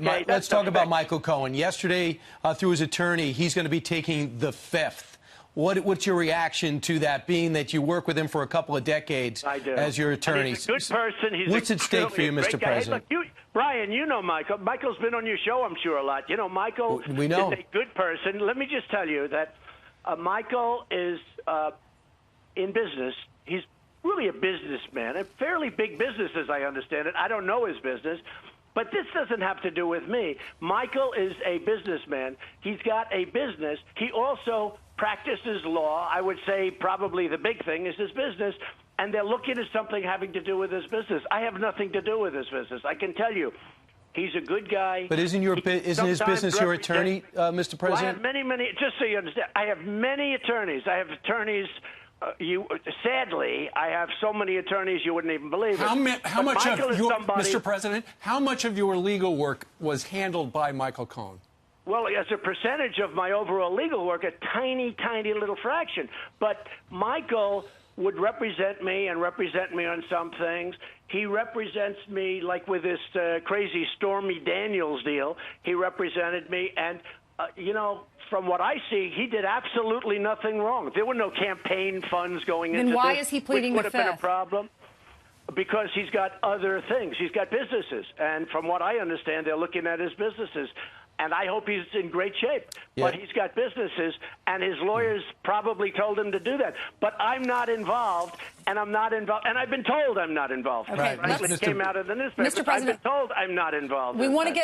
Okay, Let's talk about Michael Cohen. Yesterday, through his attorney, he's going to be taking the fifth. What's your reaction to that, being that you work with him for a couple of decades as your attorney? And he's a good person. What's at stake for you, Mr. President? Hey, look, Brian, you know Michael. Michael's been on your show, I'm sure, a lot. You know, Michael We know. is a good person. Let me just tell you that Michael is in business. He's really a businessman, a fairly big business, as I understand it. I don't know his business. But this doesn't have to do with me. Michael is a businessman. He's got a business. He also practices law. I would say probably the big thing is his business. And they're looking at something having to do with his business. I have nothing to do with his business. I can tell you, he's a good guy. But isn't his business your attorney, Mr. President? Well, I have many, just so you understand, I have many attorneys. I have attorneys. Sadly, I have so many attorneys you wouldn't even believe it. How much of your, Mr. President, how much of your legal work was handled by Michael Cohen? Well, as a percentage of my overall legal work, a tiny, tiny little fraction. But Michael would represent me on some things. He represents me, like with this crazy Stormy Daniels deal. He represented me, and you know, from what I see, he did absolutely nothing wrong. There were no campaign funds going into this. Then why is he pleading the fifth? Which would have been a problem. Because he's got other things. He's got businesses. And from what I understand, they're looking at his businesses. And I hope he's in great shape. Yeah. But he's got businesses, and his lawyers probably told him to do that. But I'm not involved, and I'm not involved. And I've been told I'm not involved. Okay, It came out of the newspaper. Mr. President, I've been told I'm not involved. We want to get